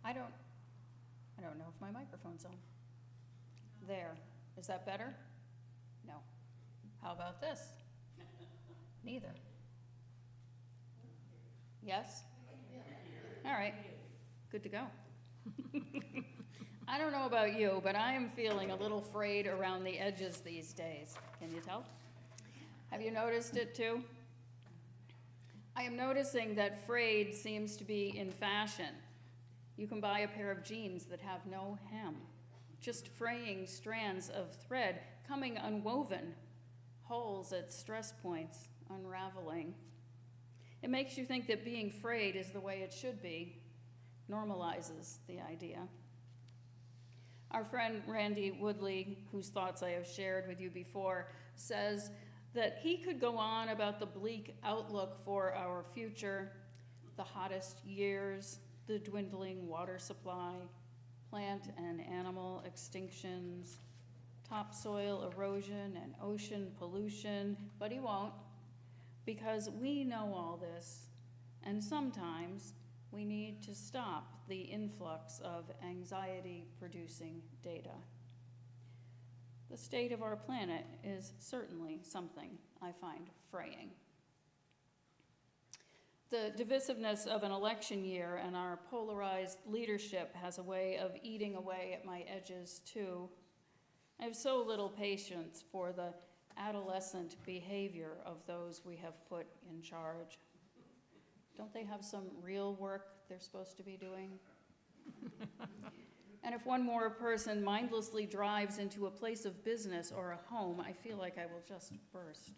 I don't know if my microphone's on. There. Is that better? No. How about this? Neither. Yes? All right. Good to go. I don't know about you, but I am feeling a little frayed around the edges these days. Can you tell? Have you noticed it too? I am noticing that frayed seems to be in fashion. You can buy a pair of jeans that have no hem, just fraying strands of thread coming unwoven, holes at stress points unraveling. It makes you think that being frayed is the way it should be, normalizes the idea. Our friend Randy Woodley, whose thoughts I have shared with you before, says that he could go on about the bleak outlook for our future, the hottest years, the dwindling water supply, plant and animal extinctions, topsoil erosion and ocean pollution, but he won't, because we know all this, and sometimes we need to stop the influx of anxiety-producing data. The state of our planet is certainly something I find fraying. The divisiveness of an election year and our polarized leadership has a way of eating away at my edges too. I have so little patience for the adolescent behavior of those we have put in charge. Don't they have some real work they're supposed to be doing? And if one more person mindlessly drives into a place of business or a home, I feel like I will just burst.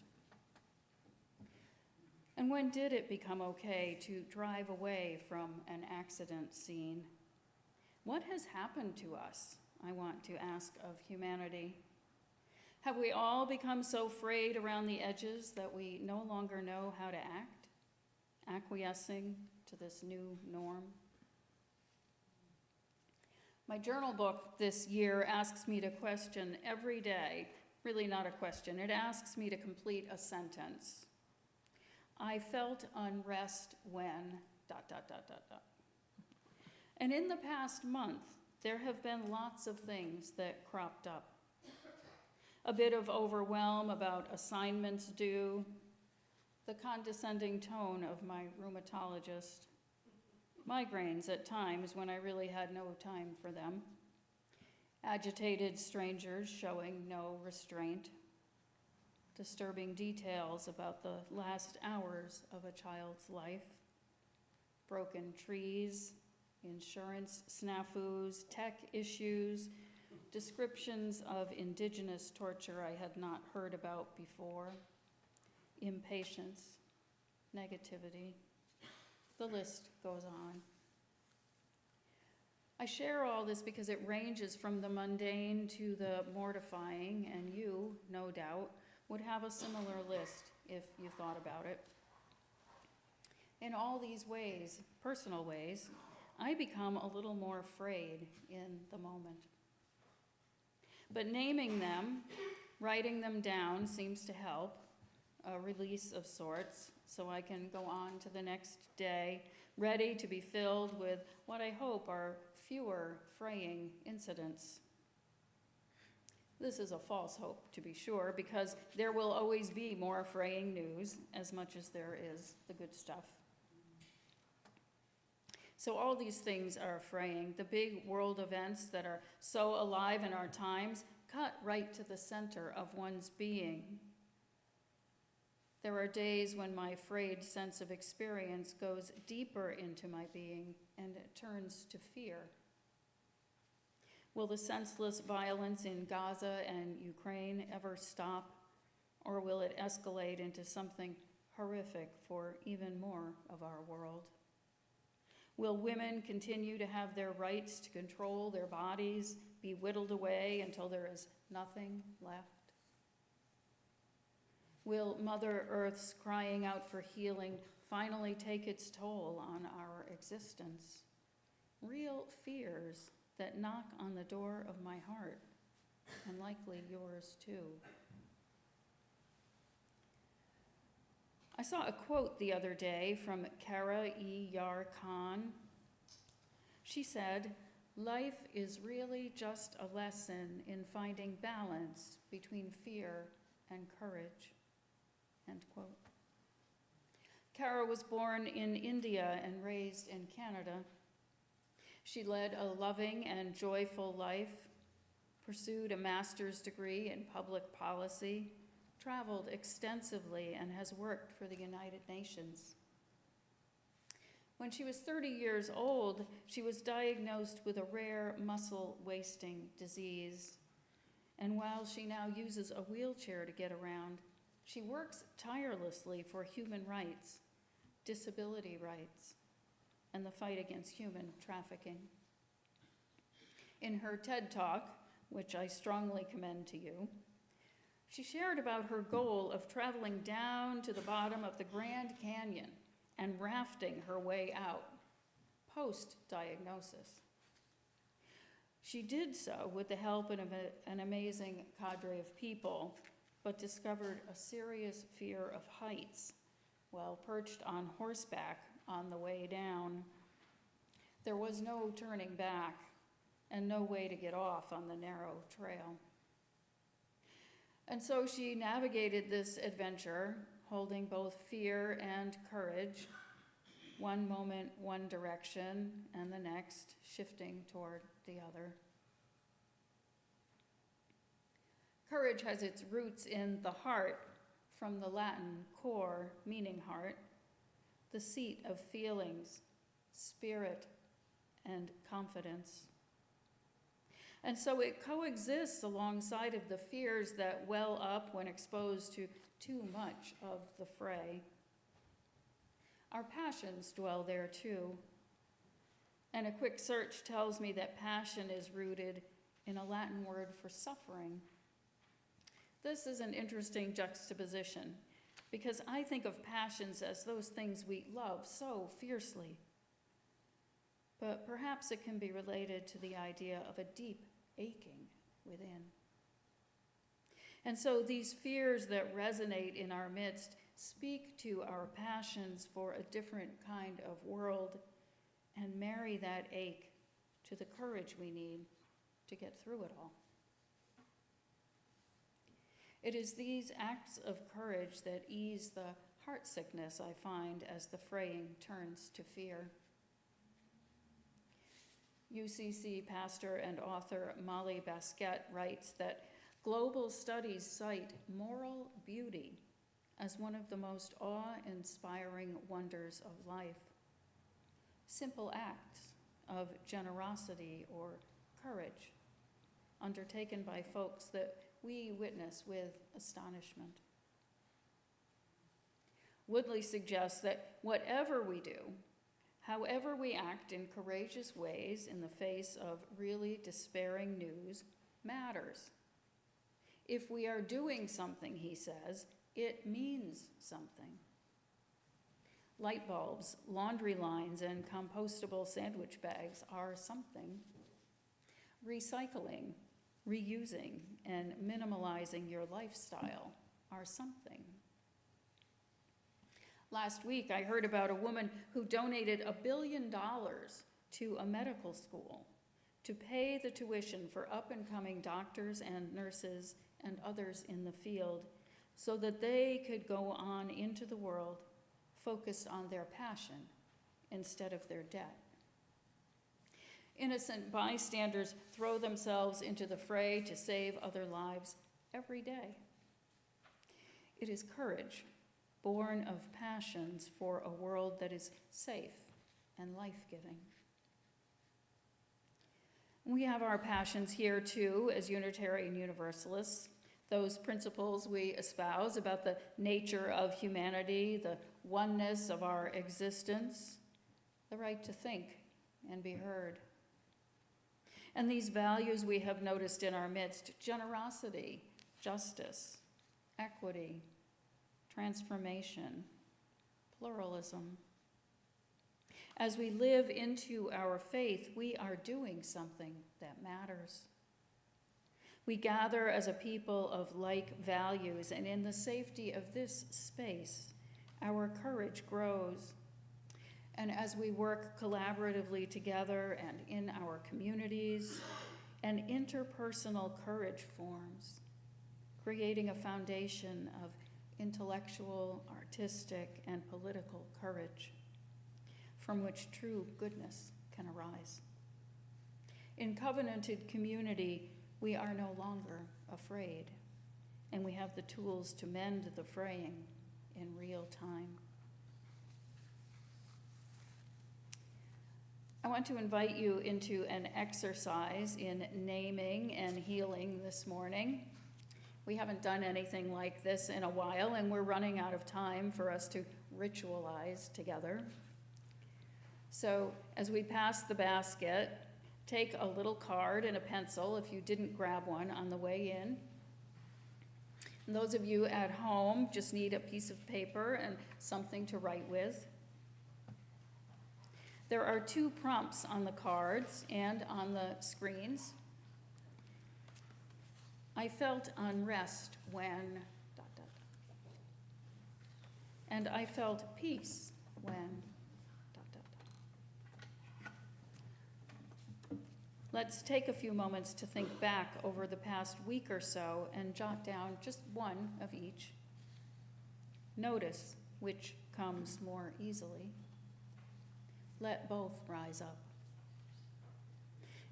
And when did it become okay to drive away from an accident scene? What has happened to us, I want to ask of humanity? Have we all become so frayed around the edges that we no longer know how to act, acquiescing to this new norm? My journal book this year asks me to question every day, really not a question, it asks me to complete a sentence. I felt unrest when, ... And in the past month, there have been lots of things that cropped up. A bit of overwhelm about assignments due, the condescending tone of my rheumatologist, migraines at times when I really had no time for them, agitated strangers showing no restraint, disturbing details about the last hours of a child's life, broken trees, insurance snafus, tech issues, descriptions of indigenous torture I had not heard about before, impatience, negativity. The list goes on. I share all this because it ranges from the mundane to the mortifying, and you, no doubt, would have a similar list if you thought about it. In all these ways, personal ways, I become a little more frayed in the moment. But naming them, writing them down seems to help, a release of sorts, so I can go on to the next day, ready to be filled with what I hope are fewer fraying incidents. This is a false hope, to be sure, because there will always be more fraying news, as much as there is the good stuff. So all these things are fraying. The big world events that are so alive in our times cut right to the center of one's being. There are days when my frayed sense of experience goes deeper into my being and it turns to fear. Will the senseless violence in Gaza and Ukraine ever stop, or will it escalate into something horrific for even more of our world? Will women continue to have their rights to control their bodies be whittled away until there is nothing left? Will Mother Earth's crying out for healing finally take its toll on our existence? Real fears that knock on the door of my heart, and likely yours too. I saw a quote the other day from Kara E. Yar Khan. She said, "Life is really just a lesson in finding balance between fear and courage." End quote. Kara was born in India and raised in Canada. She led a loving and joyful life, pursued a master's degree in public policy, traveled extensively, and has worked for the United Nations. When she was 30 years old, she was diagnosed with a rare muscle wasting disease. And while she now uses a wheelchair to get around, she works tirelessly for human rights, disability rights, and the fight against human trafficking. In her TED Talk, which I strongly commend to you, she shared about her goal of traveling down to the bottom of the Grand Canyon and rafting her way out, post-diagnosis. She did so with the help of an amazing cadre of people, but discovered a serious fear of heights while perched on horseback on the way down. There was no turning back and no way to get off on the narrow trail. And so she navigated this adventure, holding both fear and courage, one moment, one direction, and the next, shifting toward the other. Courage has its roots in the heart, from the Latin cor, meaning heart, the seat of feelings, spirit, and confidence. And so it coexists alongside of the fears that well up when exposed to too much of the fray. Our passions dwell there too. And a quick search tells me that passion is rooted in a Latin word for suffering. This is an interesting juxtaposition because I think of passions as those things we love so fiercely. But perhaps it can be related to the idea of a deep aching within. And so these fears that resonate in our midst speak to our passions for a different kind of world and marry that ache to the courage we need to get through it all. It is these acts of courage that ease the heart sickness I find as the fraying turns to fear. UCC pastor and author Molly Basquette writes that global studies cite moral beauty as one of the most awe-inspiring wonders of life. Simple acts of generosity or courage undertaken by folks that we witness with astonishment. Woodley suggests that whatever we do, however we act in courageous ways in the face of really despairing news, matters. If we are doing something, he says, it means something. Light bulbs, laundry lines, and compostable sandwich bags are something. Recycling, reusing, and minimalizing your lifestyle are something. Last week, I heard about a woman who donated $1 billion to a medical school to pay the tuition for up-and-coming doctors and nurses and others in the field so that they could go on into the world focused on their passion instead of their debt. Innocent bystanders throw themselves into the fray to save other lives every day. It is courage, born of passions for a world that is safe and life-giving. We have our passions here too as Unitarian Universalists, those principles we espouse about the nature of humanity, the oneness of our existence, the right to think and be heard. And these values we have noticed in our midst: generosity, justice, equity, transformation, pluralism. As we live into our faith, we are doing something that matters. We gather as a people of like values, and in the safety of this space, our courage grows. And as we work collaboratively together and in our communities, an interpersonal courage forms, creating a foundation of intellectual, artistic, and political courage from which true goodness can arise. In covenanted community, we are no longer afraid, and we have the tools to mend the fraying in real time. I want to invite you into an exercise in naming and healing this morning. We haven't done anything like this in a while, and we're running out of time for us to ritualize together. So as we pass the basket, take a little card and a pencil if you didn't grab one on the way in. And those of you at home just need a piece of paper and something to write with. There are 2 prompts on the cards and on the screens. I felt unrest when, ... and I felt peace when, ... Let's take a few moments to think back over the past week or so and jot down just one of each. Notice which comes more easily. Let both rise up.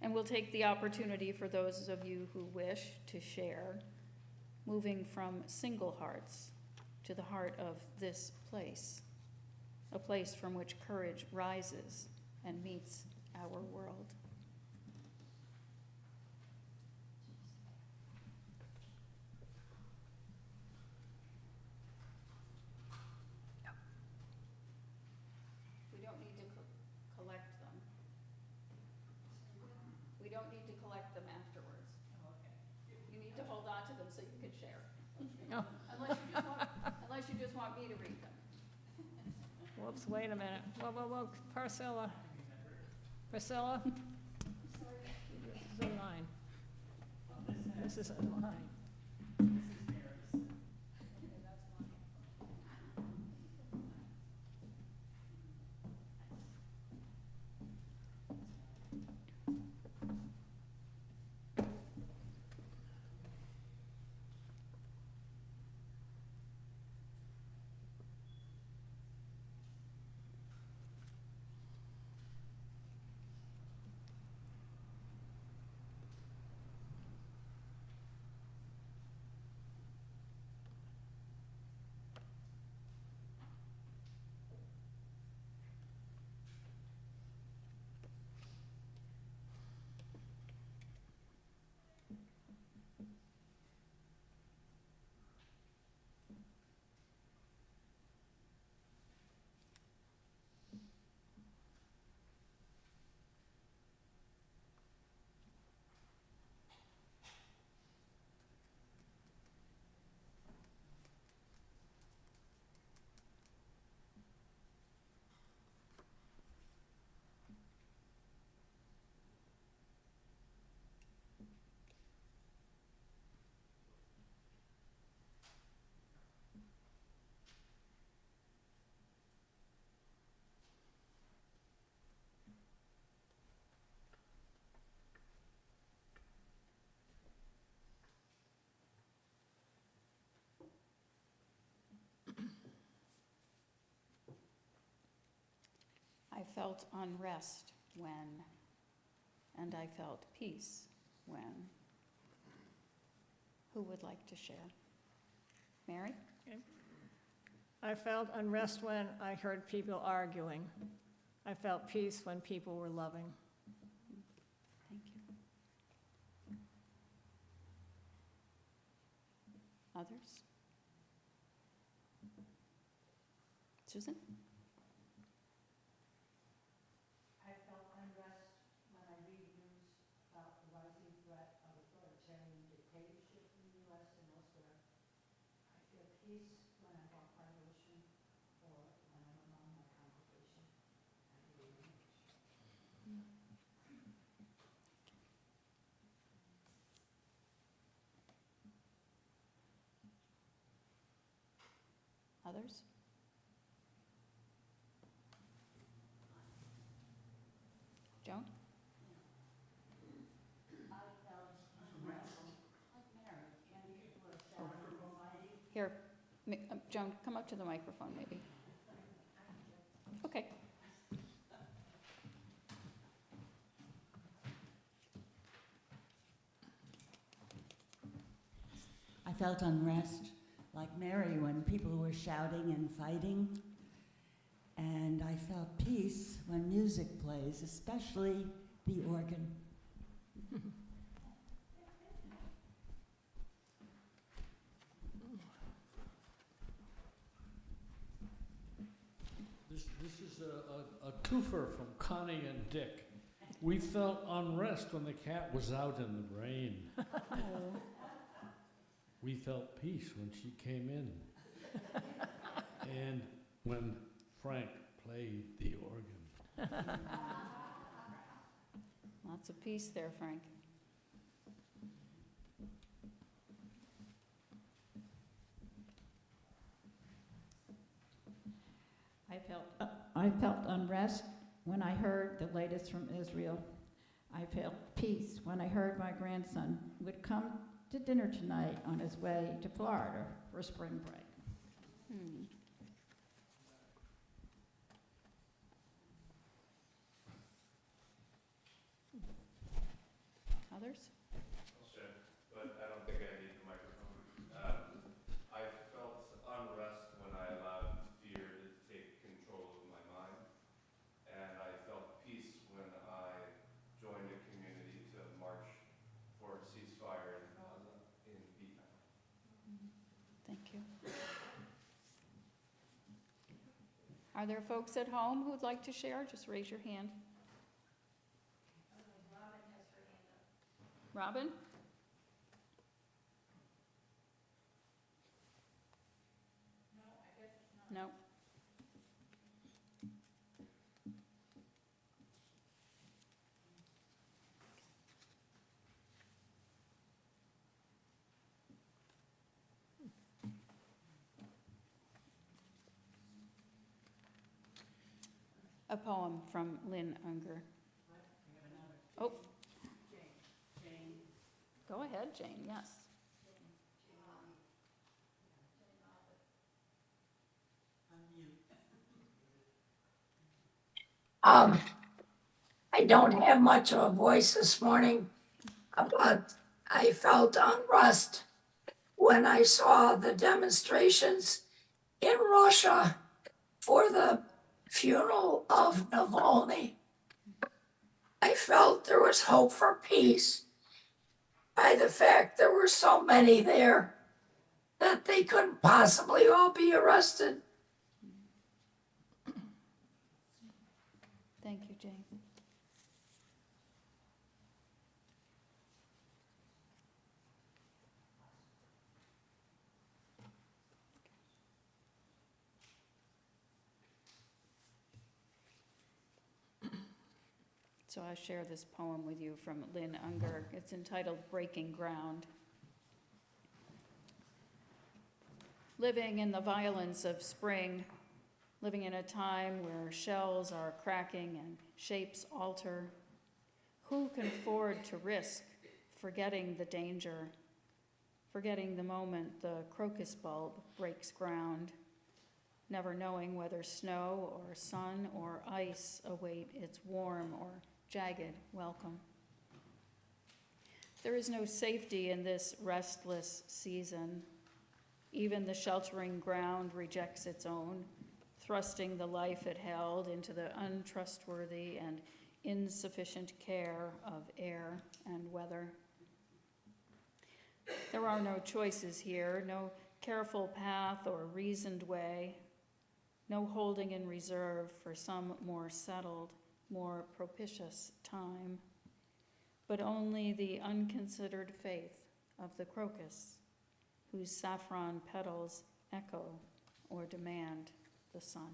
And we'll take the opportunity for those of you who wish to share, moving from single hearts to the heart of this place, a place from which courage rises and meets our world. We don't need to collect them. We don't need to collect them afterwards. You need to hold on to them so you can share. Oh. Unless you just want me to read them. Whoops, wait a minute. Whoa, Priscilla. Priscilla? This is in line. This is in line. I felt unrest when, and I felt peace when. Who would like to share? Mary? Okay. I felt unrest when I heard people arguing. I felt peace when people were loving. Thank you. Others? Susan? I felt unrest when I read news about the rising threat of authoritarian dictatorship in the U.S. and elsewhere. I feel peace when I walk by the ocean or when I'm among my congregation at the AMH. Others? Joan? I felt unrest like Mary, and people were shouting and fighting. Here, Joan, come up to the microphone, maybe. Okay. I felt unrest like Mary when people were shouting and fighting. And I felt peace when music plays, especially the organ. This is a twofer from Connie and Dick. We felt unrest when the cat was out in the rain. We felt peace when she came in. And when Frank played the organ. Lots of peace there, Frank. I felt unrest when I heard the latest from Israel. I felt peace when I heard my grandson would come to dinner tonight on his way to Florida for spring break. Hmm. Others? I'll share, but I don't think I need the microphone. I felt unrest when I allowed fear to take control of my mind, and I felt peace when I joined a community to march for a ceasefire in Gaza in B-Town. Thank you. Are there folks at home who'd like to share? Just raise your hand. Robin? No. A poem from Lynn Unger. Oh. Go ahead, Jane, yes. I don't have much of a voice this morning, but I felt unrest when I saw the demonstrations in Russia for the funeral of Navalny. I felt there was hope for peace by the fact there were so many there that they couldn't possibly all be arrested. Thank you, Jane. So I share this poem with you from Lynn Unger. It's entitled Breaking Ground. Living in the violence of spring, living in a time where shells are cracking and shapes alter, who can afford to risk forgetting the danger, forgetting the moment the crocus bulb breaks ground, never knowing whether snow or sun or ice await its warm or jagged welcome. There is no safety in this restless season. Even the sheltering ground rejects its own, thrusting the life it held into the untrustworthy and insufficient care of air and weather. There are no choices here, no careful path or reasoned way, no holding in reserve for some more settled, more propitious time, but only the unconsidered faith of the crocus, whose saffron petals echo or demand the sun.